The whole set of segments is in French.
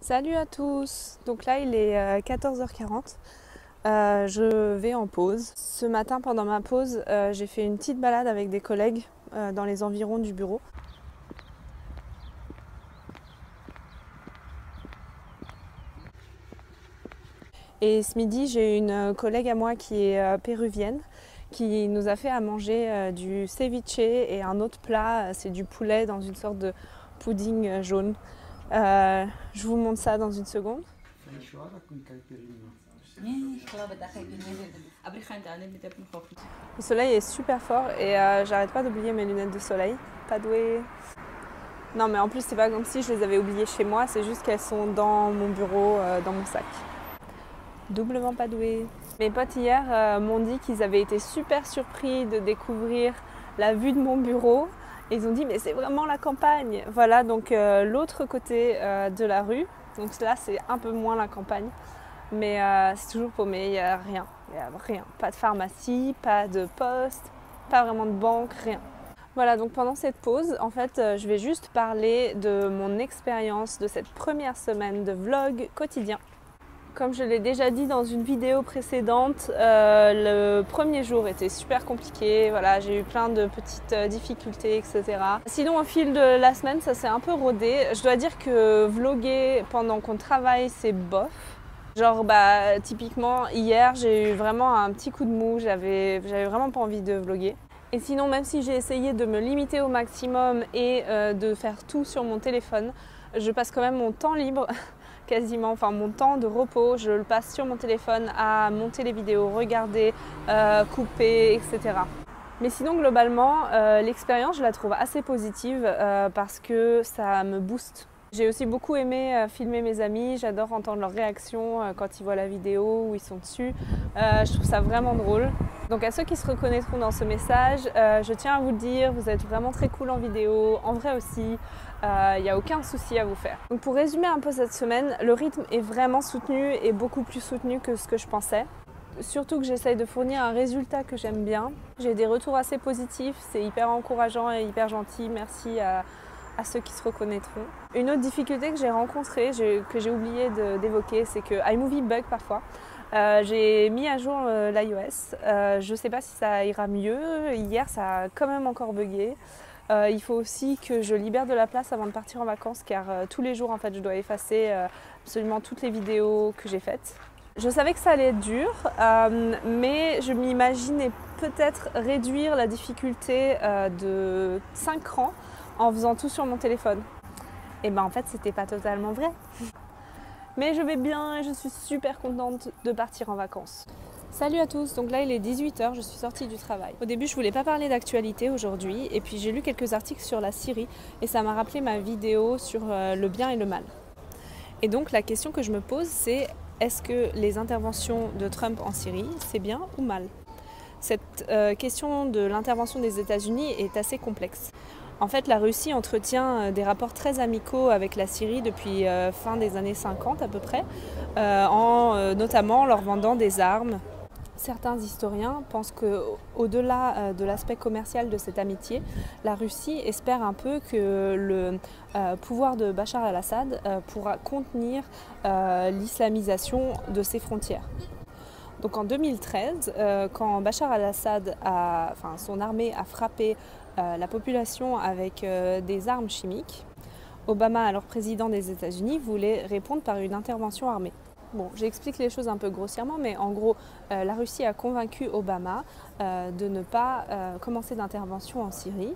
Salut à tous! Donc là il est 14h40, je vais en pause. Ce matin pendant ma pause, j'ai fait une petite balade avec des collègues dans les environs du bureau. Et ce midi j'ai une collègue à moi qui est péruvienne qui nous a fait à manger du ceviche et un autre plat, c'est du poulet dans une sorte de pudding jaune. Je vous montre ça dans une seconde. Le soleil est super fort et j'arrête pas d'oublier mes lunettes de soleil. Pas douée. Non mais en plus c'est pas comme si je les avais oubliées chez moi, c'est juste qu'elles sont dans mon bureau, dans mon sac. Doublement pas douée. Mes potes hier m'ont dit qu'ils avaient été super surpris de découvrir la vue de mon bureau. Et ils ont dit mais c'est vraiment la campagne. Voilà donc l'autre côté de la rue. Donc là c'est un peu moins la campagne. Mais c'est toujours paumé, il n'y a rien. Il n'y a rien. Pas de pharmacie, pas de poste, pas vraiment de banque, rien. Voilà, donc pendant cette pause, en fait, je vais juste parler de mon expérience de cette première semaine de vlog quotidien. Comme je l'ai déjà dit dans une vidéo précédente, le premier jour était super compliqué. Voilà, j'ai eu plein de petites difficultés, etc. Sinon, au fil de la semaine, ça s'est un peu rodé. Je dois dire que vlogger pendant qu'on travaille, c'est bof. Genre typiquement hier j'ai eu vraiment un petit coup de mou, j'avais vraiment pas envie de vlogger. Et sinon même si j'ai essayé de me limiter au maximum et de faire tout sur mon téléphone, je passe quand même mon temps libre quasiment, enfin mon temps de repos, je le passe sur mon téléphone à monter les vidéos, regarder, couper, etc. Mais sinon globalement l'expérience je la trouve assez positive parce que ça me booste. J'ai aussi beaucoup aimé filmer mes amis, j'adore entendre leurs réactions quand ils voient la vidéo ou ils sont dessus. Je trouve ça vraiment drôle. Donc à ceux qui se reconnaîtront dans ce message, je tiens à vous le dire, vous êtes vraiment très cool en vidéo, en vrai aussi, il n'y a aucun souci à vous faire. Donc pour résumer un peu cette semaine, le rythme est vraiment soutenu et beaucoup plus soutenu que ce que je pensais. Surtout que j'essaye de fournir un résultat que j'aime bien. J'ai des retours assez positifs, c'est hyper encourageant et hyper gentil, merci à ceux qui se reconnaîtront. Une autre difficulté que j'ai rencontrée, que j'ai oublié d'évoquer, c'est que iMovie bug parfois. J'ai mis à jour l'iOS, je ne sais pas si ça ira mieux, hier ça a quand même encore bugué. Il faut aussi que je libère de la place avant de partir en vacances car tous les jours en fait je dois effacer absolument toutes les vidéos que j'ai faites. Je savais que ça allait être dur, mais je m'imaginais peut-être réduire la difficulté de 5 crans en faisant tout sur mon téléphone. Et ben en fait c'était pas totalement vrai. Mais je vais bien et je suis super contente de partir en vacances. Salut à tous, donc là il est 18h, je suis sortie du travail. Au début je voulais pas parler d'actualité aujourd'hui et puis j'ai lu quelques articles sur la Syrie et ça m'a rappelé ma vidéo sur le bien et le mal. Et donc la question que je me pose c'est est-ce que les interventions de Trump en Syrie c'est bien ou mal? Cette question de l'intervention des États-Unis est assez complexe. En fait, la Russie entretient des rapports très amicaux avec la Syrie depuis fin des années 50 à peu près, notamment leur vendant des armes. Certains historiens pensent qu'au-delà de l'aspect commercial de cette amitié, la Russie espère un peu que le pouvoir de Bachar al-Assad pourra contenir l'islamisation de ses frontières. Donc en 2013, quand Bachar al-Assad, son armée a frappé la population avec des armes chimiques, Obama, alors président des États-Unis, voulait répondre par une intervention armée. Bon, j'explique les choses un peu grossièrement, mais en gros, la Russie a convaincu Obama de ne pas commencer d'intervention en Syrie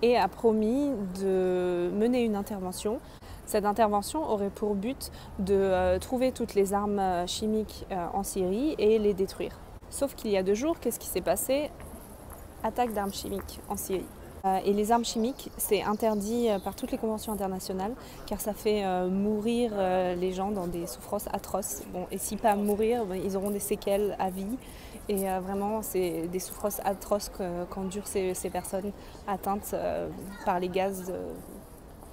et a promis de mener une intervention. Cette intervention aurait pour but de trouver toutes les armes chimiques en Syrie et les détruire. Sauf qu'il y a 2 jours, qu'est-ce qui s'est passé? Attaque d'armes chimiques en Syrie. Et les armes chimiques, c'est interdit par toutes les conventions internationales car ça fait mourir les gens dans des souffrances atroces. Bon, et si pas mourir, ils auront des séquelles à vie. Et vraiment, c'est des souffrances atroces qu'endurent ces personnes atteintes par les gaz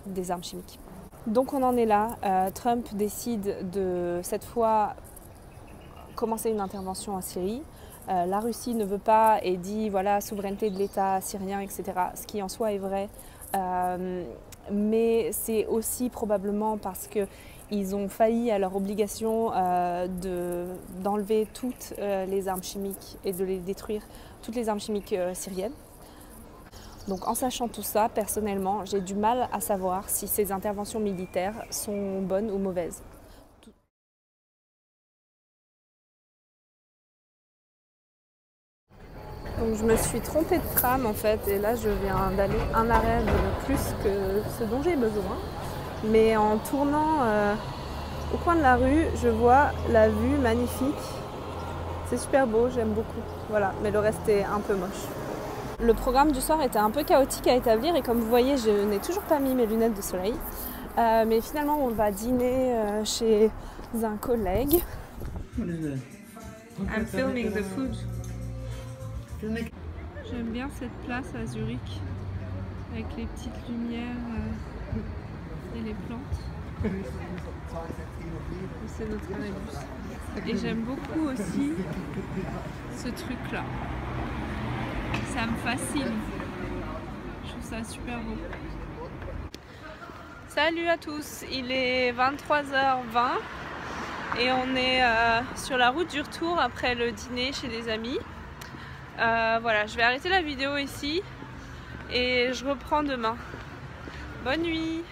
des armes chimiques. Donc on en est là. Trump décide de, cette fois, commencer une intervention en Syrie. La Russie ne veut pas et dit voilà souveraineté de l'État syrien, etc. Ce qui en soi est vrai. mais c'est aussi probablement parce qu'ils ont failli à leur obligation d'enlever toutes les armes chimiques et de les détruire, toutes les armes chimiques syriennes. Donc en sachant tout ça, personnellement, j'ai du mal à savoir si ces interventions militaires sont bonnes ou mauvaises. Donc je me suis trompée de tram en fait, et là je viens d'aller un arrêt de plus que ce dont j'ai besoin. Mais en tournant au coin de la rue, je vois la vue magnifique. C'est super beau, j'aime beaucoup. Voilà, mais le reste est un peu moche. Le programme du soir était un peu chaotique à établir et comme vous voyez, je n'ai toujours pas mis mes lunettes de soleil. Mais finalement, on va dîner chez un collègue. I'm filming the food. J'aime bien cette place à Zurich avec les petites lumières et les plantes. C'est notre arrêt. Et j'aime beaucoup aussi ce truc là. Ça me fascine. Je trouve ça super beau. Salut à tous, il est 23h20 et on est sur la route du retour après le dîner chez des amis. Voilà, je vais arrêter la vidéo ici et je reprends demain. Bonne nuit!